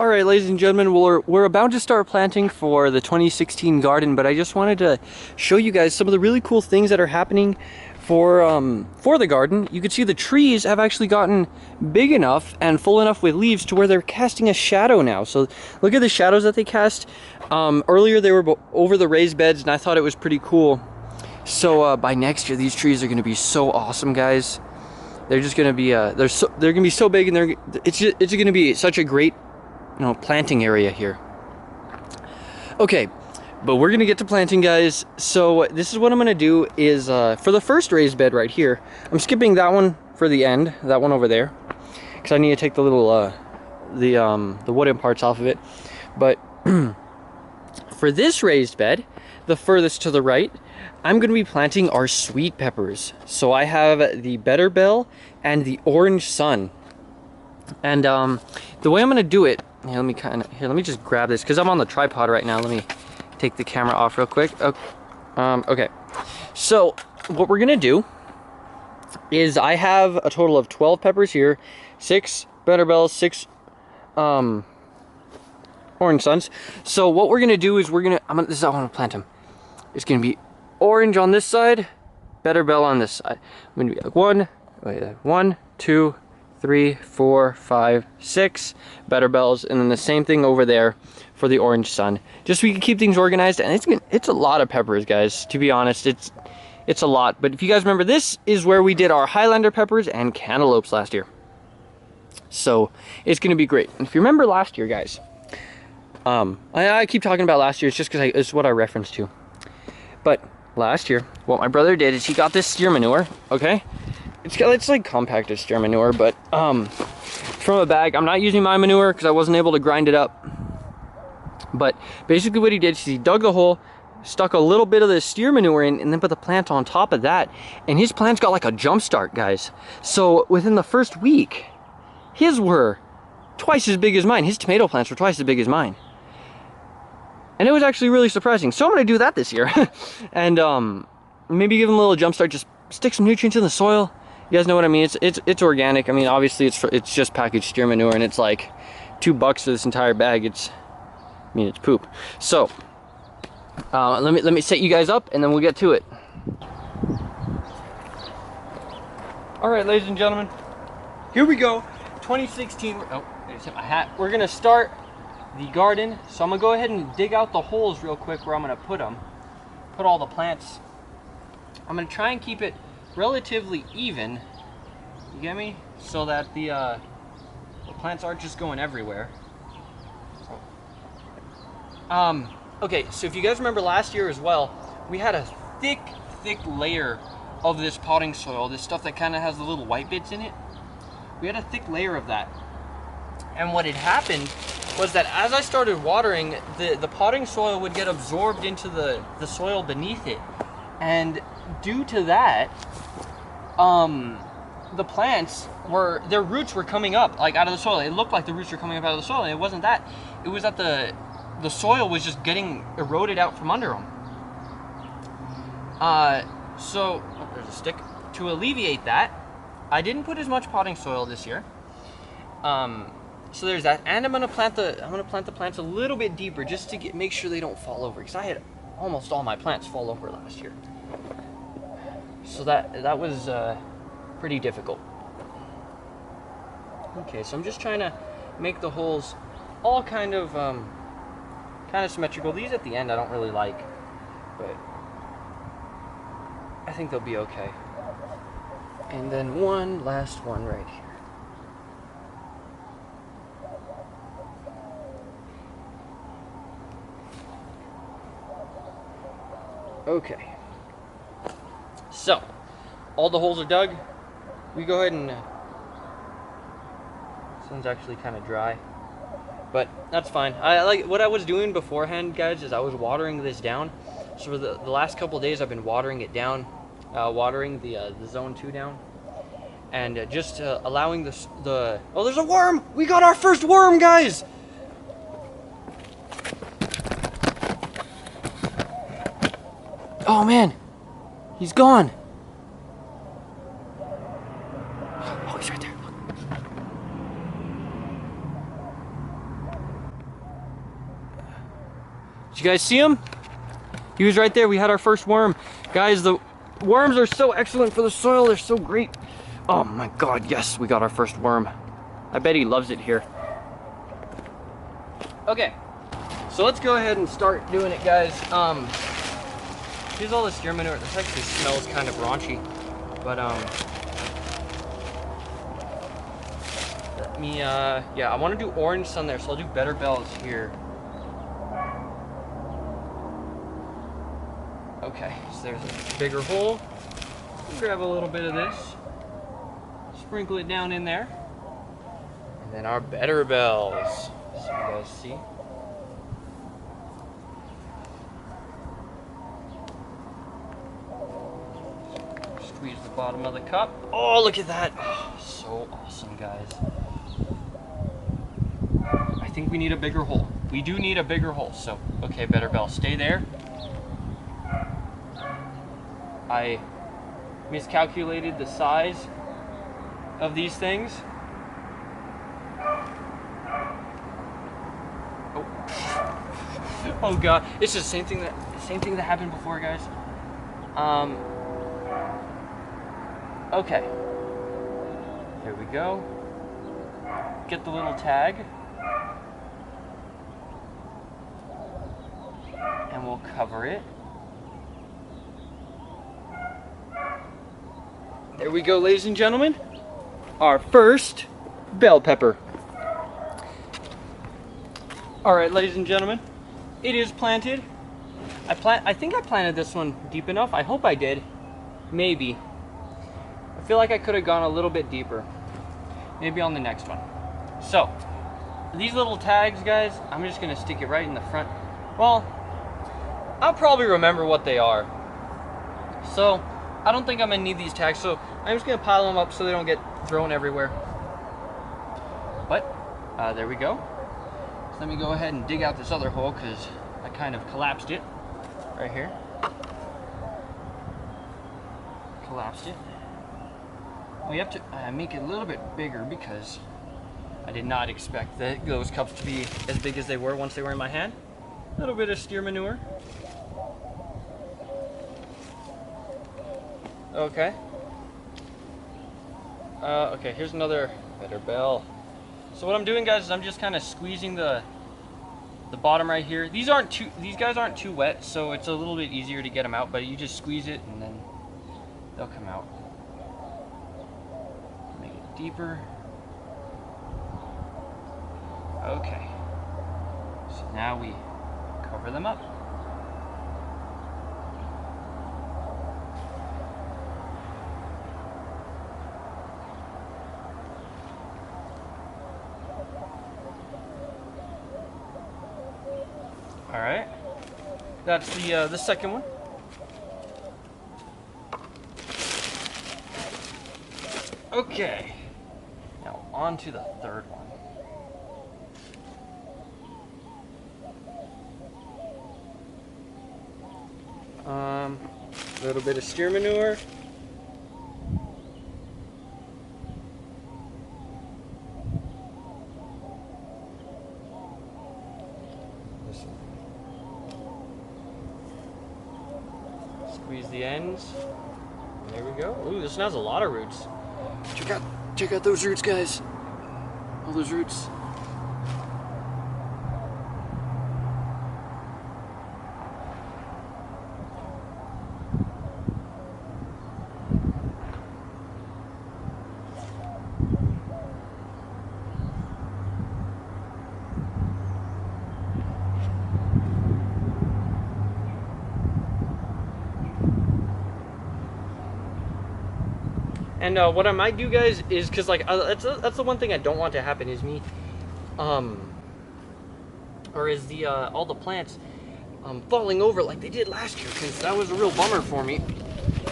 Alright, ladies and gentlemen, we're about to start planting for the 2016 garden, but I just wanted to show you guys some of the really cool things that are happening for the garden. You can see the trees have actually gotten big enough and full enough with leaves to where they're casting a shadow now. So look at the shadows that they cast. Earlier they were over the raised beds, and I thought it was pretty cool. So by next year, these trees are going to be so awesome, guys. They're just going to be they're going to be so big, and it's going to be such a great planting area here. Okay, but we're gonna get to planting, guys. So this is what I'm gonna do is for the first raised bed right here, I'm skipping that one for the end, that one over there, because I need to take the little the wooden parts off of it. But for this raised bed, the furthest to the right, I'm gonna be planting our sweet peppers. So I have the Better Bell and the Orange Sun. And the way I'm gonna do it, let me just grab this because I'm on the tripod right now. Let me take the camera off real quick. Okay, so what we're gonna do is I have a total of 12 peppers here, 6 Better Bells, 6 Orange Suns. So what we're gonna do is this is how I want to plant them. It's gonna be orange on this side, Better Bell on this side. I'm gonna be like 1, 2, 3, 4, 5, 6 Better Bells, and then the same thing over there for the Orange Sun, just so we can keep things organized. And it's a lot of peppers, guys, to be honest. It's a lot. But if you guys remember, this is where we did our Highlander peppers and cantaloupes last year, so it's gonna be great. And if you remember last year, guys, I keep talking about last year, it's just because it's what I referenced to. But last year, what my brother did is he got this Steer Manure, okay? It's like compacted Steer Manure, but from a bag. I'm not using my manure because I wasn't able to grind it up. But basically what he did is he dug the hole, stuck a little bit of the Steer Manure in, and then put the plant on top of that. And his plants got like a jumpstart, guys. So within the first week, his were twice as big as mine. His tomato plants were twice as big as mine. And it was actually really surprising. So I'm going to do that this year. And maybe give them a little jumpstart, just stick some nutrients in the soil. You guys know what I mean? It's organic. I mean, obviously it's just packaged Steer Manure, and it's like $2 for this entire bag. It's poop. So let me set you guys up, and then we'll get to it. All right, ladies and gentlemen, here we go. 2016. Oh, I just hit my hat. We're gonna start the garden. So I'm gonna go ahead and dig out the holes real quick where I'm gonna put all the plants. I'm gonna try and keep it relatively even, you get me, so that the plants aren't just going everywhere. Okay, so if you guys remember last year as well, we had a thick layer of this potting soil, this stuff that kind of has the little white bits in it. We had a thick layer of that, and what had happened was that as I started watering, the potting soil would get absorbed into the soil beneath it, and due to that, the plants their roots were coming up like out of the soil. It looked like the roots were coming up out of the soil, and it wasn't that. It was that the soil was just getting eroded out from under them. So there's a stick. To alleviate that, I didn't put as much potting soil this year. So there's that, and I'm gonna plant the plants a little bit deeper just to make sure they don't fall over, because I had almost all my plants fall over last year. So that was pretty difficult. Okay, so I'm just trying to make the holes all kind of symmetrical. These at the end I don't really like, but I think they'll be okay. And then one last one right here. Okay. So, all the holes are dug. We go ahead and this one's actually kind of dry, but that's fine. I like what I was doing beforehand, guys, is I was watering this down. So for the last couple of days, I've been watering it down, watering the zone 2 down, and just allowing oh, there's a worm! We got our first worm, guys! Oh man, he's gone. Oh, he's right there. Look. Did you guys see him? He was right there. We had our first worm. Guys, the worms are so excellent for the soil. They're so great. Oh my God, yes, we got our first worm. I bet he loves it here. Okay, so let's go ahead and start doing it, guys. Here's all the steer manure. This actually smells kind of raunchy, but let me, yeah, I want to do orange sun there, so I'll do better bells here. Okay, so there's a bigger hole. Grab a little bit of this, sprinkle it down in there, and then our better bells, so you guys see. Squeeze the bottom of the cup. Oh, look at that. Oh, so awesome, guys. I think we need a bigger hole. We do need a bigger hole, so, okay, better bell, stay there. I miscalculated the size of these things. Oh, oh God! It's the same thing that happened before, guys. Okay. There we go. Get the little tag, and we'll cover it. There we go, ladies and gentlemen. Our first bell pepper. All right, ladies and gentlemen, it is planted. I think I planted this one deep enough. I hope I did. Maybe. I feel like I could have gone a little bit deeper. Maybe on the next one. So, these little tags, guys, I'm just gonna stick it right in the front. Well, I'll probably remember what they are. So, I don't think I'm gonna need these tags, so I'm just gonna pile them up so they don't get thrown everywhere. But, there we go. So let me go ahead and dig out this other hole because I kind of collapsed it right here. Collapsed it. We have to make it a little bit bigger because I did not expect those cups to be as big as they were once they were in my hand. A little bit of steer manure. Okay. Okay, here's another better bell. So what I'm doing, guys, is I'm just kind of squeezing the bottom right here. These guys aren't too wet, so it's a little bit easier to get them out, but you just squeeze it and then they'll come out. Make it deeper. Okay. So now we cover them up. All right, that's the second one. Okay, now on to the third one. A little bit of steer manure. Squeeze the ends. There we go. Ooh, this one has a lot of roots. Check out those roots, guys. All those roots. And what I might do, guys, is because like that's the one thing I don't want to happen is me, or is the all the plants falling over like they did last year, because that was a real bummer for me.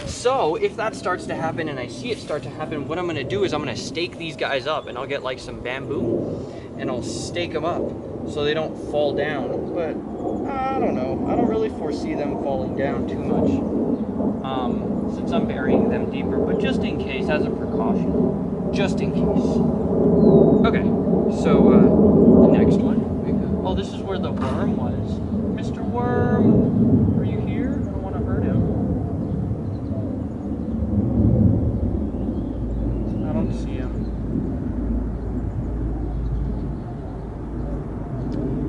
So if that starts to happen and I see it start to happen, what I'm gonna do is I'm gonna stake these guys up, and I'll get like some bamboo and I'll stake them up so they don't fall down. But I don't know. I don't really foresee them falling down too much. Since I'm burying them deeper, but just in case, as a precaution, just in case. Okay, so the next one, oh, this is where the worm was. I'm Mr. Worm, are you here? I don't want to hurt him. I don't see him.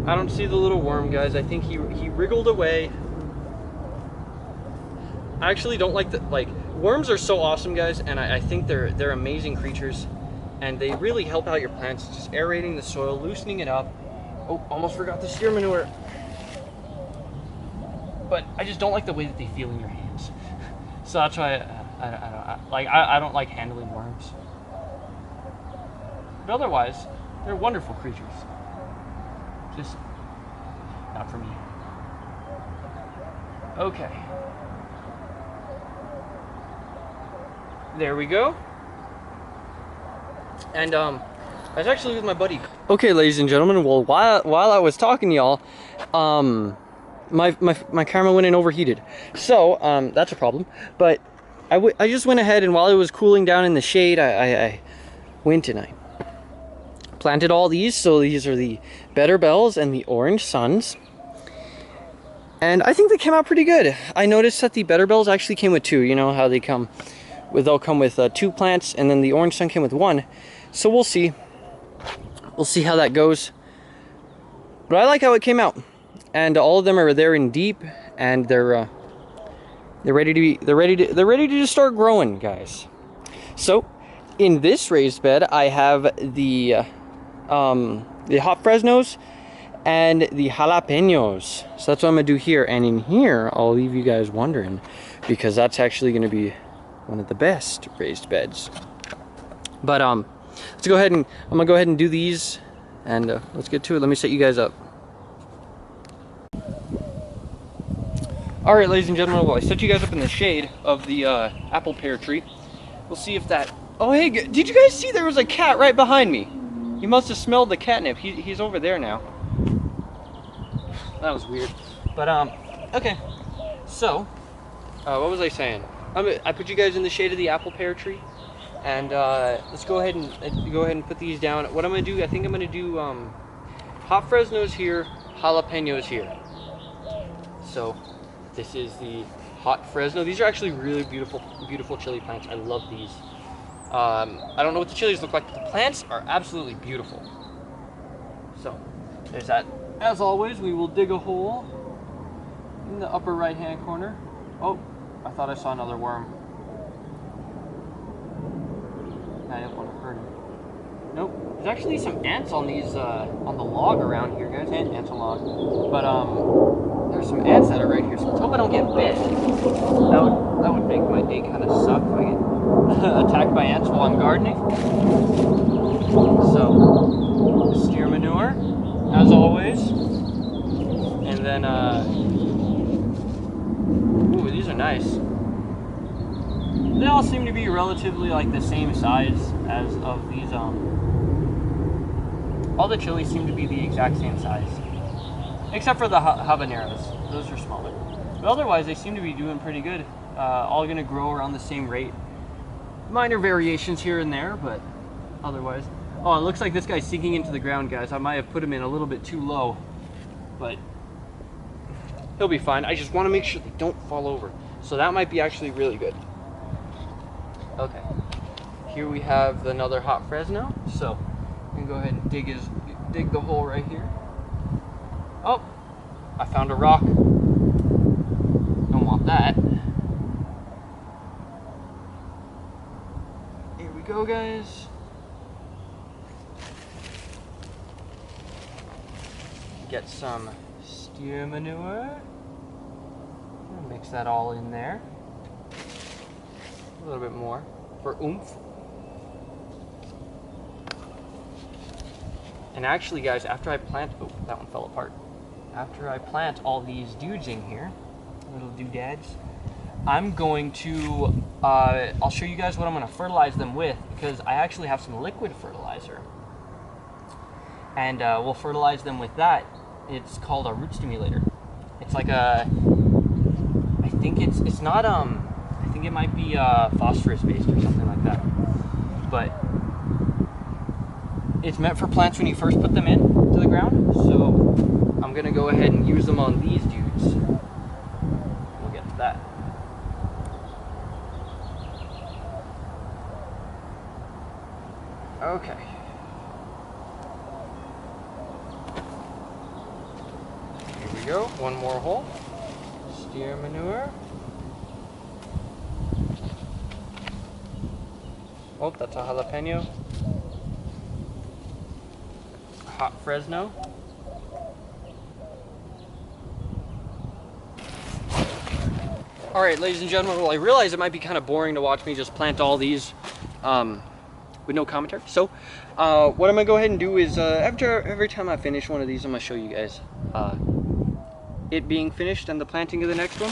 I don't see the little worm, guys. I think he wriggled away. I actually don't like worms are so awesome, guys, and I think they're amazing creatures, and they really help out your plants, just aerating the soil, loosening it up. Oh, almost forgot the steer manure. But I just don't like the way that they feel in your hands. So that's why I don't like handling worms. But otherwise, they're wonderful creatures. Just not for me. Okay. There we go. And I was actually with my buddy. Okay, ladies and gentlemen, well, while I was talking to y'all, my camera went in overheated. So, that's a problem. But I just went ahead, and while it was cooling down in the shade, I went and I planted all these. So these are the Better Bells and the Orange Suns. And I think they came out pretty good. I noticed that the Better Bells actually came with 2. You know how they'll come with 2 plants, and then the Orange Sun came with 1. So we'll see. We'll see how that goes. But I like how it came out. And all of them are there in deep, and they're ready to just start growing, guys. So in this raised bed, I have the hot Fresnos and the jalapenos. So that's what I'm gonna do here. And in here, I'll leave you guys wondering, because that's actually gonna be one of the best raised beds. But let's go ahead and I'm gonna go ahead and do these, and let's get to it. Let me set you guys up. All right, ladies and gentlemen, well, I set you guys up in the shade of the apple pear tree. We'll see if that. Oh, hey, did you guys see there was a cat right behind me? He must have smelled the catnip. He's over there now. That was weird. But okay. So, what was I saying? I put you guys in the shade of the apple pear tree, and let's go ahead and put these down. What I'm gonna do, I think I'm gonna do hot Fresnos here, jalapenos here. So this is the hot Fresno. These are actually really beautiful chili plants. I love these. I don't know what the chilies look like, but the plants are absolutely beautiful. So there's that. As always, we will dig a hole in the upper right hand corner. Oh, I thought I saw another worm. I didn't want to hurt him. Nope. There's actually some ants on these on the log around here, guys. Ants on log. But there's some ants that are right here. So let's hope I don't get bit. That would make my day kind of suck if I get attacked by ants while I'm gardening. So steer manure, as always. And then ooh, these are nice. They all seem to be relatively like the same size as of these. All the chilies seem to be the exact same size, except for the habaneros. Those are smaller. But otherwise, they seem to be doing pretty good. All gonna grow around the same rate. Minor variations here and there, but otherwise. Oh, it looks like this guy's sinking into the ground, guys. I might have put him in a little bit too low, but he'll be fine. I just want to make sure they don't fall over. So that might be actually really good. Okay, here we have another hot Fresno. So we can go ahead and dig the hole right here. Oh, I found a rock. Don't want that. Here we go, guys. Get some steer manure. Mix that all in there. A little bit more for oomph. And actually, guys, after I plant, oh, that one fell apart. After I plant all these dudes in here, little doodads, I'm going to, I'll show you guys what I'm going to fertilize them with, because I actually have some liquid fertilizer. And we'll fertilize them with that. It's called a root stimulator. It's like a, I think it's not, I think it might be phosphorus based or something like that. But it's meant for plants when you first put them in to the ground. So I'm gonna go ahead and use them on these dudes. We'll get to that. Okay. Here we go. One more hole. Steer manure. Oh, that's a jalapeno. Hot Fresno. All right, ladies and gentlemen, well, I realize it might be kind of boring to watch me just plant all these with no commentary. So what I'm gonna go ahead and do is every time I finish one of these, I'm gonna show you guys it being finished and the planting of the next one.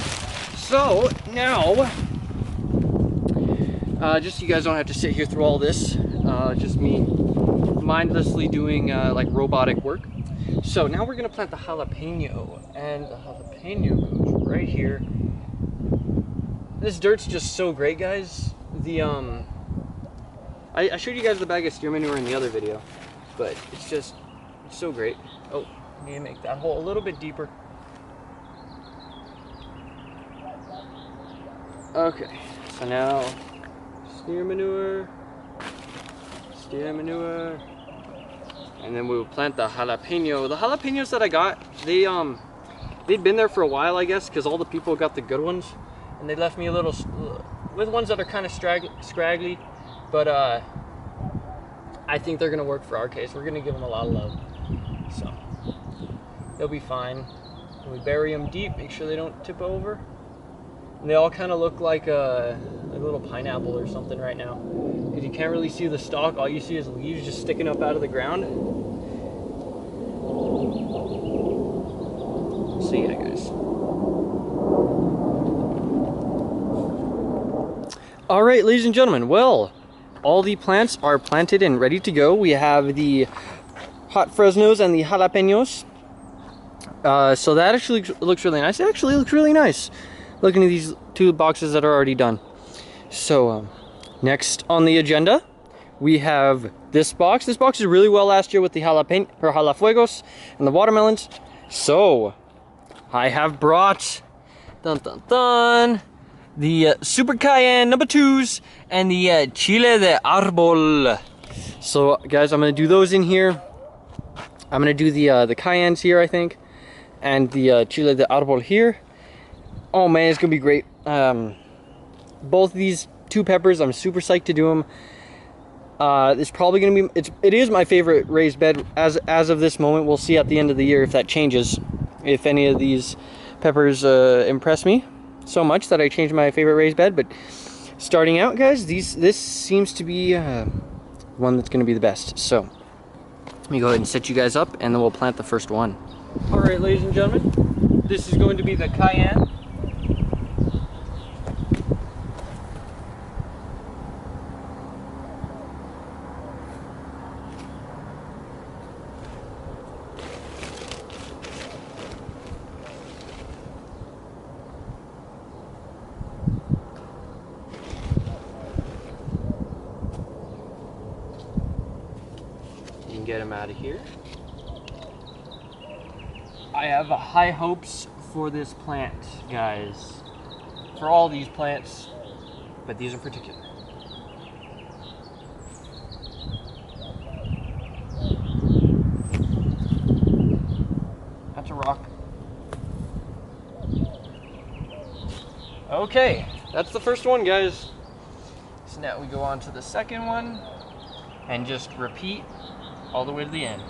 So now, just so you guys don't have to sit here through all this, just me mindlessly doing like robotic work. So now we're gonna plant the jalapeno, and the jalapeno goes right here. This dirt's just so great, guys. The I showed you guys the bag of steer manure in the other video, but it's so great. Oh, I need to make that hole a little bit deeper. Okay, so now steer manure, and then we will plant the jalapeno. The jalapenos that I got, they'd been there for a while, I guess, because all the people got the good ones, and they left me a little with ones that are kind of scraggly, but I think they're gonna work for our case. We're gonna give them a lot of love, so they'll be fine. And we bury them deep, make sure they don't tip over. And they all kind of look like a little pineapple or something right now, because you can't really see the stalk. All you see is leaves just sticking up out of the ground. So yeah, guys. All right, ladies and gentlemen, well, all the plants are planted and ready to go. We have the hot Fresnos and the jalapenos. So that actually looks really nice. It actually looks really nice, looking at these two boxes that are already done. So next on the agenda, we have this box. This box did really well last year with the jalafuegos and the watermelons. So I have brought, dun dun dun, the Super Cayenne number 2s and the Chile de Arbol. So guys, I'm gonna do those in here. I'm gonna do the Cayennes here, I think, and the Chile de Arbol here. Oh man, it's gonna be great. Both these two peppers, I'm super psyched to do them. It's probably gonna be, it is my favorite raised bed as of this moment. We'll see at the end of the year if that changes, if any of these peppers impress me so much that I changed my favorite raised bed. But starting out, guys, this seems to be one that's gonna be the best. So let me go ahead and set you guys up, and then we'll plant the first one. All right, ladies and gentlemen, this is going to be the Cayenne. Get him out of here. I have high hopes for this plant, guys. For all these plants, but these in particular. That's a rock. Okay, that's the first one, guys. So now we go on to the second one and just repeat all the way to the end.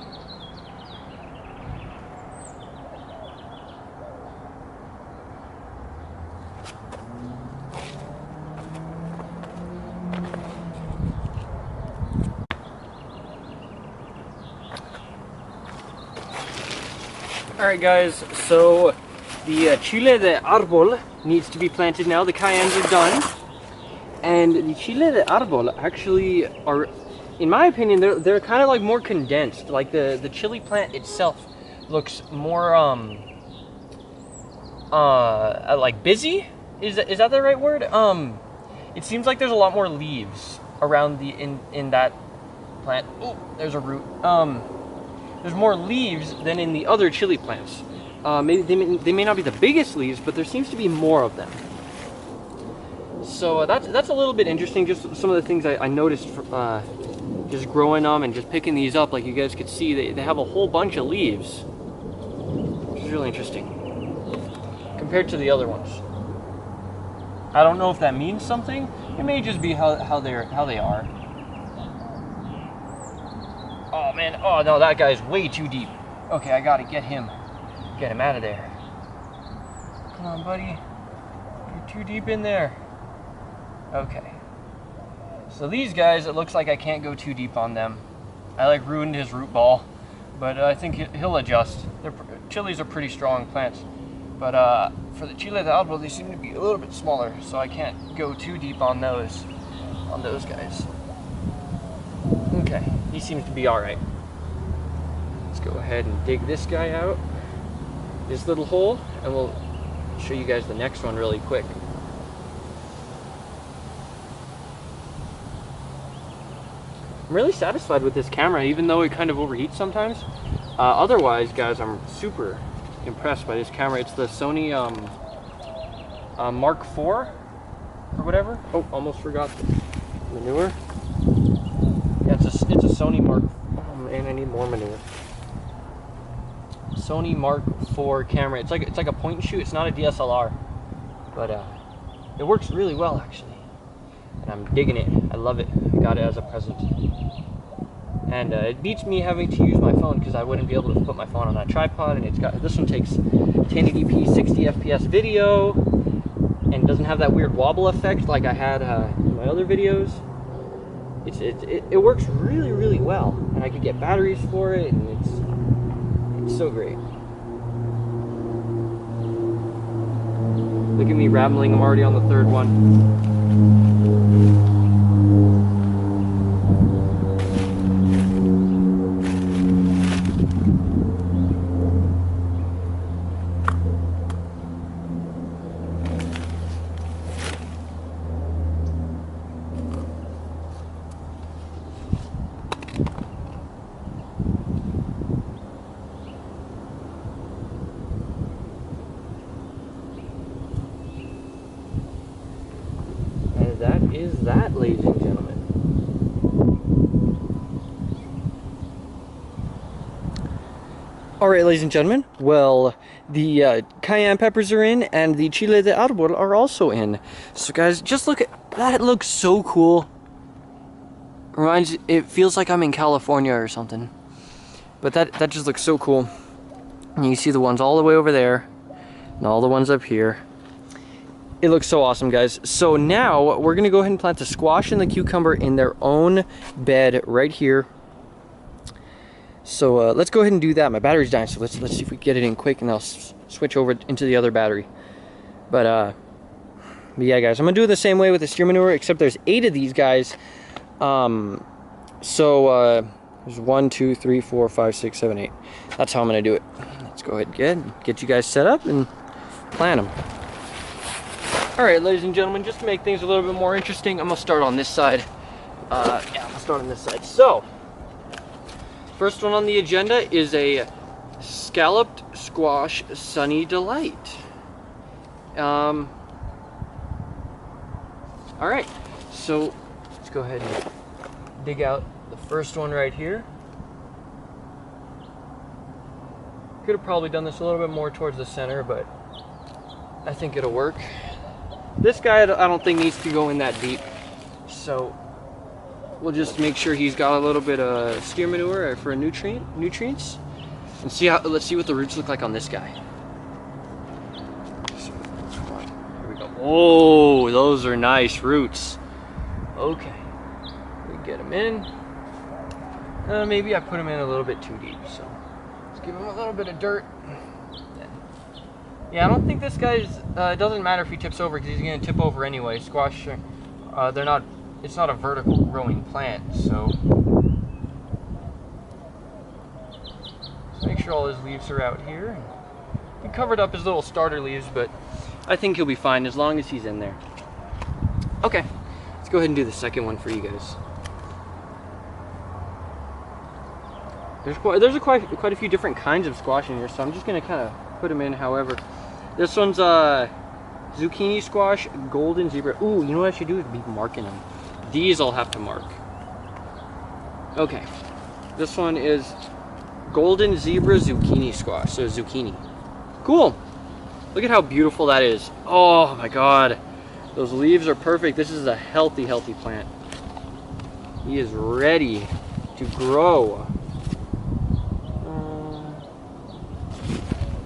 All right, guys, so the Chile de Arbol needs to be planted now. The Cayennes are done, and the Chile de Arbol actually are, in my opinion, they're kind of like more condensed. Like the chili plant itself looks more like busy. Is that the right word? It seems like there's a lot more leaves around the in that plant. Oh, there's a root. there's more leaves than in the other chili plants. Maybe they may not be the biggest leaves, but there seems to be more of them. So that's a little bit interesting. Just some of the things I noticed just growing them and just picking these up. Like you guys could see, they have a whole bunch of leaves, which is really interesting compared to the other ones. I don't know if that means something. It may just be how they are. Oh man, oh no, that guy's way too deep. Okay, I gotta get him out of there. Come on, buddy. You're too deep in there. Okay. So these guys, it looks like I can't go too deep on them. I like ruined his root ball, but I think he'll adjust. Chilies are pretty strong plants, but for the chile de árbol, they seem to be a little bit smaller, so I can't go too deep on those guys. Okay, he seems to be all right. Let's go ahead and dig this guy out, this little hole, and we'll show you guys the next one really quick. I'm really satisfied with this camera, even though it kind of overheats sometimes. Otherwise, guys, I'm super impressed by this camera. It's the Sony Mark IV or whatever. Oh, almost forgot the manure. Yeah, it's a Sony Mark. Oh man, I need more manure. Sony Mark IV camera. It's like a point and shoot. It's not a DSLR, but it works really well actually, and I'm digging it. I love it. I got it as a present. And it beats me having to use my phone because I wouldn't be able to put my phone on that tripod. And this one takes 1080p 60 FPS video and doesn't have that weird wobble effect like I had in my other videos. It works really, really well, and I could get batteries for it, and it's so great. Look at me rambling. I'm already on the third one. That is that, ladies and gentlemen. Alright, ladies and gentlemen, well, the cayenne peppers are in, and the chile de árbol are also in. So guys, just look at that. It looks so cool. It feels like I'm in California or something. But that just looks so cool. And you see the ones all the way over there, and all the ones up here. It looks so awesome, guys. So now we're gonna go ahead and plant the squash and the cucumber in their own bed right here. So let's go ahead and do that. My battery's dying, so let's see if we can get it in quick, and I'll switch over into the other battery. But yeah, guys, I'm gonna do it the same way with the steer manure, except there's 8 of these guys. There's 1, 2, 3, 4, 5, 6, 7, 8. That's how I'm gonna do it. Let's go ahead and get you guys set up and plant them. Alright, ladies and gentlemen, just to make things a little bit more interesting, I'm going to start on this side. Yeah, I'm going to start on this side. So, first one on the agenda is a scalloped squash Sunny Delight. Alright, so let's go ahead and dig out the first one right here. Could have probably done this a little bit more towards the center, but I think it'll work. This guy, I don't think needs to go in that deep, so we'll just make sure he's got a little bit of steer manure for nutrients, and let's see what the roots look like on this guy. So, here we go. Oh, those are nice roots. Okay, we get them in. Maybe I put them in a little bit too deep, so let's give him a little bit of dirt. Yeah, I don't think this guy's, it doesn't matter if he tips over, because he's going to tip over anyway. Squash, it's not a vertical growing plant, so just make sure all his leaves are out here. He covered up his little starter leaves, but I think he'll be fine as long as he's in there. Okay, let's go ahead and do the second one for you guys. There's quite a few different kinds of squash in here, so I'm just gonna kind of put them in. However, this one's zucchini squash, golden zebra. Ooh, you know what I should do is be marking them. These I'll have to mark. Okay, this one is golden zebra zucchini squash. So zucchini. Cool. Look at how beautiful that is. Oh my god. Those leaves are perfect. This is a healthy plant. He is ready to grow. A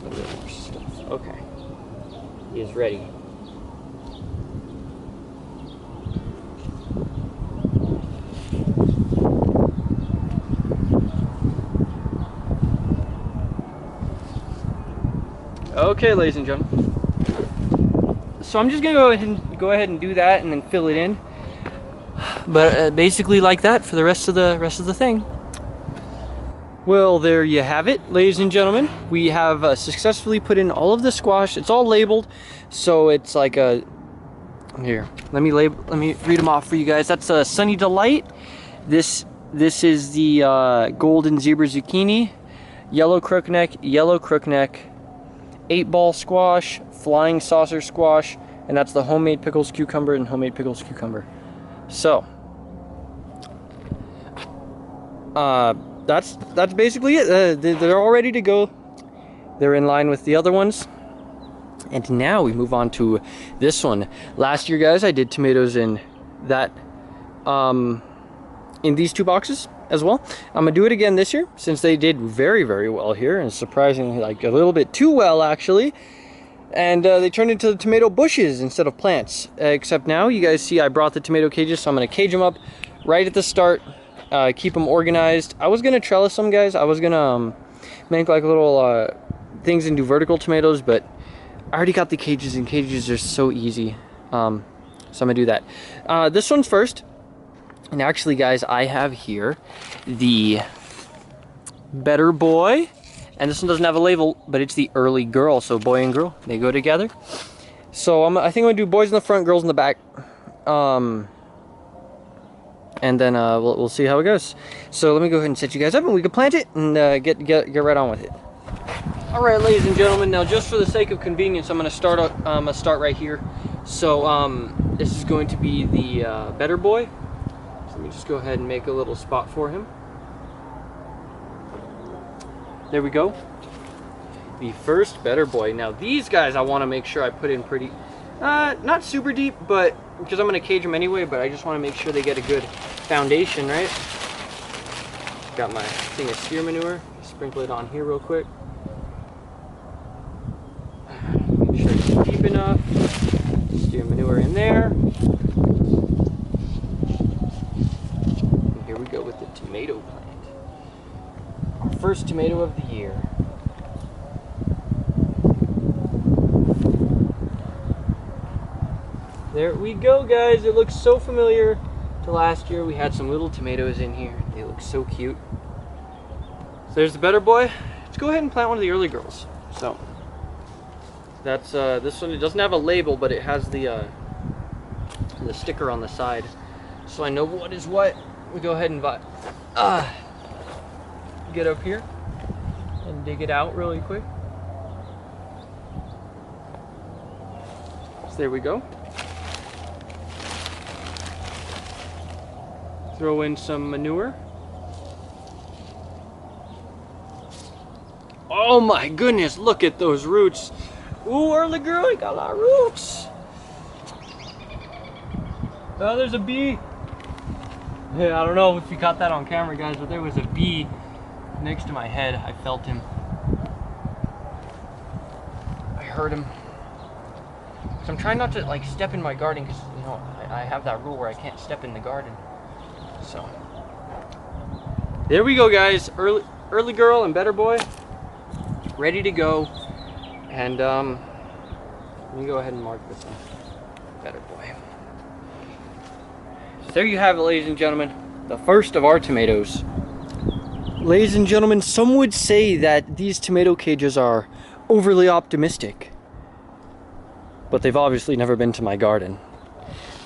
little bit more stuff. Okay. He is ready. Okay, ladies and gentlemen. So I'm just gonna go ahead and do that and then fill it in. But basically like that for the rest of the thing. Well, there you have it, ladies and gentlemen. We have successfully put in all of the squash. It's all labeled, so it's like a here. Let me read them off for you guys. That's a Sunny Delight. This is the golden zebra zucchini, yellow crookneck, 8-ball squash, flying saucer squash, and that's the homemade pickles cucumber and homemade pickles cucumber. So that's basically it. They're all ready to go. They're in line with the other ones. And now we move on to this one. Last year, guys, I did tomatoes in that in these 2 boxes as well. I'm gonna do it again this year since they did very well here, and surprisingly like a little bit too well actually. And they turned into tomato bushes instead of plants. Except now you guys see I brought the tomato cages, so I'm gonna cage them up right at the start. Keep them organized. I was gonna trellis them, guys. I was gonna make like little things and do vertical tomatoes, but I already got the cages, and cages are so easy. So I'm gonna do that. This one's first. And actually, guys, I have here the Better Boy. And this one doesn't have a label, but it's the Early Girl. So boy and girl, they go together. So I think I'm gonna do boys in the front, girls in the back. And then we'll see how it goes. So let me go ahead and set you guys up, and we can plant it and get right on with it. All right, ladies and gentlemen. Now, just for the sake of convenience, I'm gonna start right here. So this is going to be the Better Boy. So let me just go ahead and make a little spot for him. There we go. The first Better Boy. Now these guys I want to make sure I put in pretty, not super deep, but because I'm going to cage them anyway, but I just want to make sure they get a good foundation, right? Got my thing of steer manure. Sprinkle it on here real quick. Make sure it's deep enough. Steer manure in there. And here we go with the tomato plant. Our first tomato of the year. There we go, guys. It looks so familiar to last year. We had some little tomatoes in here. They look so cute. So there's the Better Boy. Let's go ahead and plant one of the Early Girls. So that's this one. It doesn't have a label, but it has the sticker on the side, so I know what is what. We go ahead and get up here and dig it out really quick. So there we go. Throw in some manure. Oh my goodness, look at those roots. Ooh, Early Girl, you got a lot of roots. Oh, there's a bee. Yeah, I don't know if you caught that on camera, guys, but there was a bee next to my head. I felt him. I heard him. So I'm trying not to like step in my garden because, you know, I have that rule where I can't step in the garden. So there we go, guys. Early Girl and Better Boy ready to go. And let me go ahead and mark this one. Better Boy. So there you have it, ladies and gentlemen. The first of our tomatoes. Ladies and gentlemen, some would say that these tomato cages are overly optimistic, but they've obviously never been to my garden.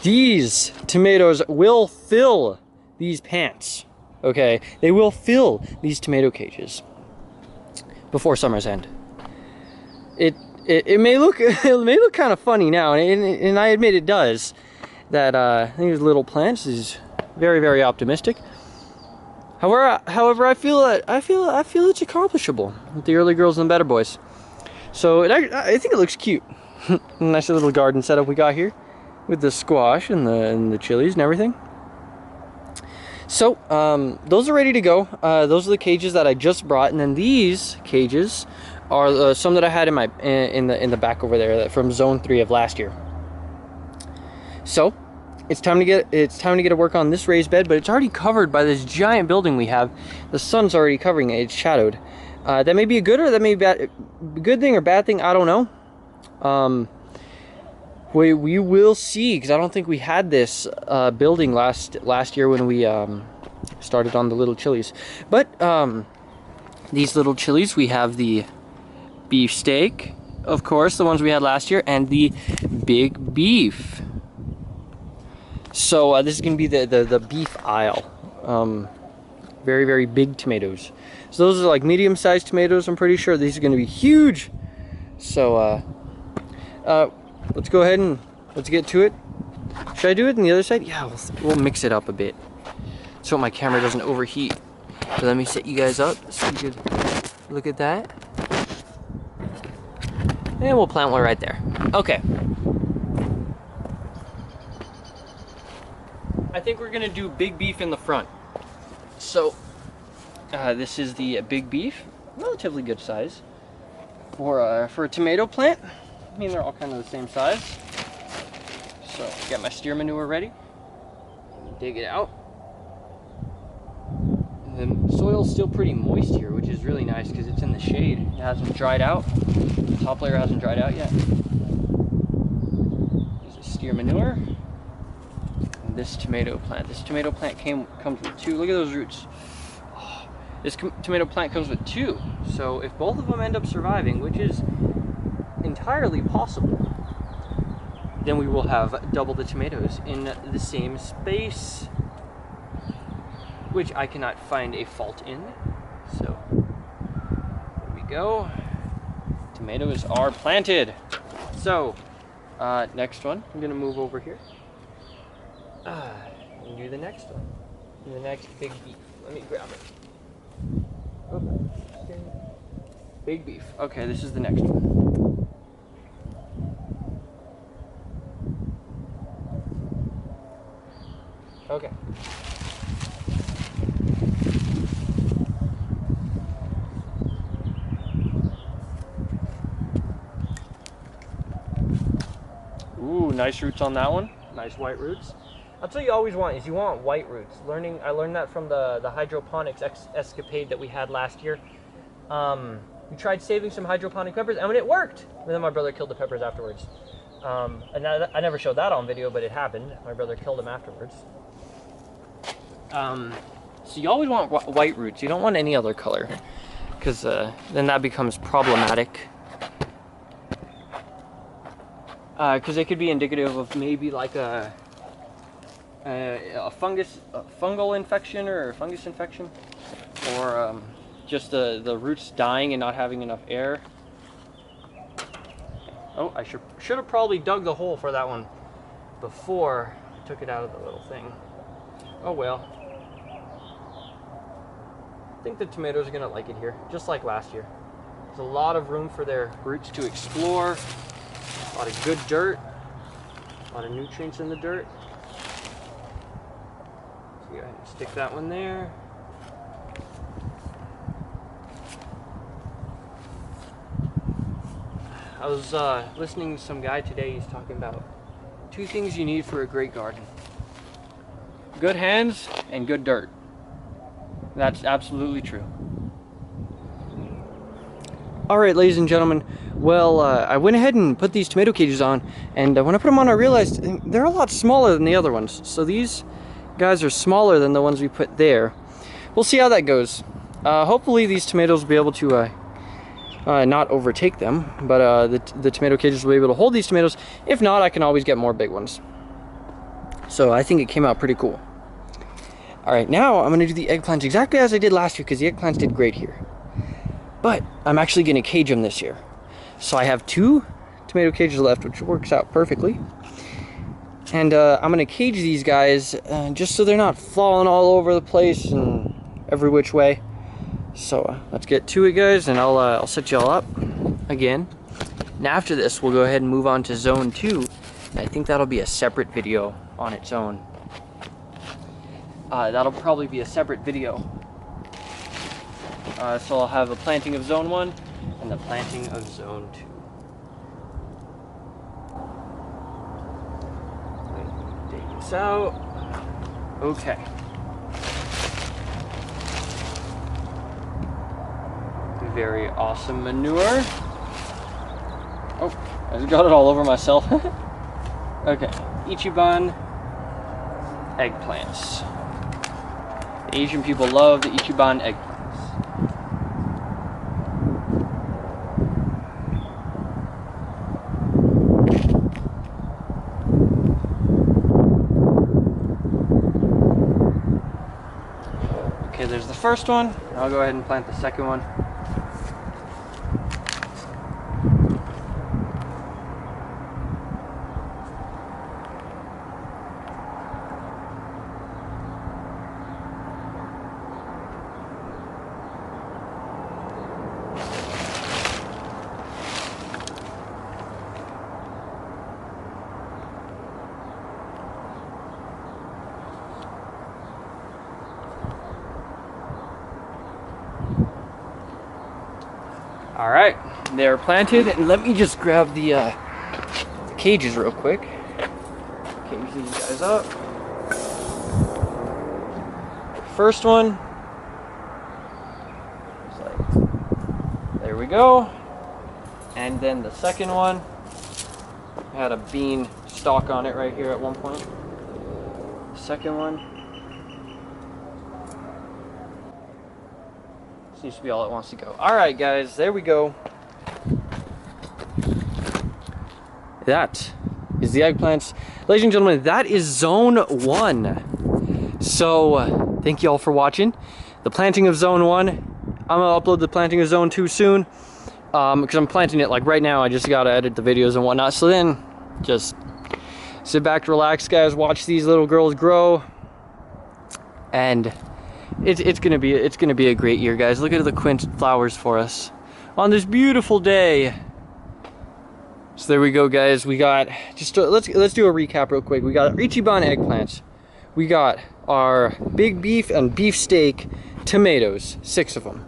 These tomatoes will fill these pants. Okay, they will fill these tomato cages before summer's end. It may look it may look kind of funny now, and I admit it does. That these little plants is very optimistic. However, I feel it's accomplishable with the early girls and the better boys. So I think it looks cute. Nice little garden setup we got here with the squash and the chilies and everything. So those are ready to go. Those are the cages that I just brought, and then these cages are some that I had in the back over there from Zone 3 of last year. So it's time to get to work on this raised bed, but it's already covered by this giant building we have. The sun's already covering it. It's shadowed. That may be a good or that may be a good thing or bad thing. I don't know. We will see, because I don't think we had this building last year when we started on the little chilies. But these little chilies, we have the beef steak, of course, the ones we had last year, and the big beef. So this is going to be the beef aisle. Very big tomatoes. So those are like medium-sized tomatoes. I'm pretty sure these are going to be huge. So let's go ahead and let's get to it. Should I do it on the other side? Yeah, we'll mix it up a bit so my camera doesn't overheat. So let me set you guys up so you could look at that. And we'll plant one right there. Okay. I think we're gonna do big beef in the front. So this is the big beef, relatively good size for a tomato plant. I mean, they're all kind of the same size. So get my steer manure ready. Dig it out. And the soil's still pretty moist here, which is really nice because it's in the shade. It hasn't dried out. The top layer hasn't dried out yet. There's a steer manure. This tomato plant. This tomato plant comes with two. Look at those roots. Oh, this tomato plant comes with two. So if both of them end up surviving, which is entirely possible, then we will have double the tomatoes in the same space, which I cannot find a fault in. So there we go. Tomatoes are planted. So next one, I'm gonna move over here. And do the next one. Do the next big beef. Let me grab it. Okay. Big beef. Okay, this is the next one. Okay. Ooh, nice roots on that one. Nice white roots. That's what you always want, is you want white roots. I learned that from the hydroponics escapade that we had last year. We tried saving some hydroponic peppers, and it worked. And then my brother killed the peppers afterwards. And I never showed that on video, but it happened. My brother killed them afterwards. So you always want white roots. You don't want any other color, because then that becomes problematic. Because it could be indicative of maybe like a fungal infection or a fungus infection, or just the roots dying and not having enough air. Oh, I should have probably dug the hole for that one before I took it out of the little thing. Oh well. I think the tomatoes are gonna like it here, just like last year. There's a lot of room for their roots to explore, a lot of good dirt, a lot of nutrients in the dirt. So go ahead and stick that one there. I was listening to some guy today. He's talking about 2 things you need for a great garden: good hands and good dirt. That's absolutely true. All right, ladies and gentlemen, well, I went ahead and put these tomato cages on, and when I put them on, I realized they're a lot smaller than the other ones. So these guys are smaller than the ones we put there. We'll see how that goes. Hopefully these tomatoes will be able to not overtake them, but the tomato cages will be able to hold these tomatoes. If not, I can always get more big ones. So I think it came out pretty cool. All right, now I'm gonna do the eggplants exactly as I did last year, because the eggplants did great here. But I'm actually gonna cage them this year. So I have 2 tomato cages left, which works out perfectly. And I'm gonna cage these guys just so they're not falling all over the place and every which way. So let's get to it, guys, and I'll set you all up again. And after this, we'll go ahead and move on to zone 2. And I think that'll be a separate video on its own. That'll probably be a separate video. So I'll have a planting of zone 1 and the planting of zone 2. Take this out. Okay. Very awesome manure. Oh, I just got it all over myself. Okay, Ichiban eggplants. The Asian people love the Ichiban eggplants. Okay, there's the first one. I'll go ahead and plant the second one. All right, they're planted, and let me just grab the cages real quick. Cage these guys up. First one, just like, there we go. And then the second one had a bean stalk on it right here at one point. Second one. Seems to be all it wants to go. Alright, guys, there we go. That is the eggplants. Ladies and gentlemen, that is zone 1. So, thank you all for watching. The planting of zone 1. I'm going to upload the planting of zone 2 soon. Because I'm planting it like right now. I just got to edit the videos and whatnot. So then, just sit back, relax, guys. Watch these little girls grow. And it's gonna be a great year, guys. Look at the quince flowers for us on this beautiful day. So there we go, guys. We got let's do a recap real quick. We got Ichiban eggplants. We got our big beef and beefsteak tomatoes, 6 of them.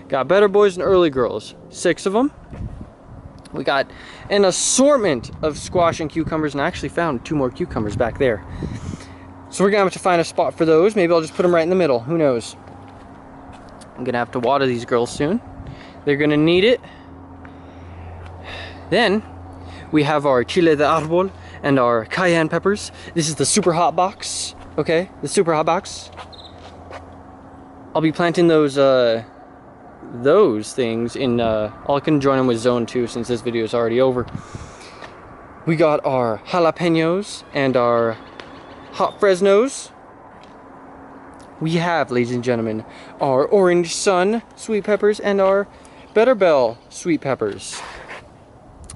Got better boys and early girls, 6 of them. We got an assortment of squash and cucumbers, and I actually found 2 more cucumbers back there. So we're gonna have to find a spot for those. Maybe I'll just put them right in the middle. Who knows? I'm gonna have to water these girls soon. They're gonna need it. Then we have our chile de árbol and our cayenne peppers. This is the super hot box. Okay, the super hot box. I'll be planting those things in. I can join them with zone 2 since this video is already over. We got our jalapenos and our hot Fresnos. We have, ladies and gentlemen, our Orange Sun sweet peppers and our Better Bell sweet peppers.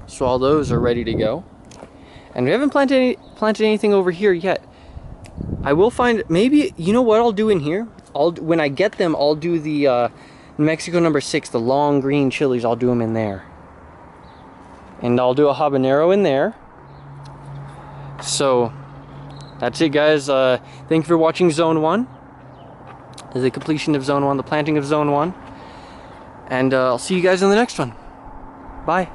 So all those are ready to go. And we haven't planted anything over here yet. I will find, maybe, you know what I'll do in here? When I get them, I'll do the Mexico number 6, the long green chilies. I'll do them in there. And I'll do a habanero in there. So that's it, guys. Thank you for watching Zone 1. The completion of Zone 1, the planting of Zone 1. And I'll see you guys in the next one. Bye.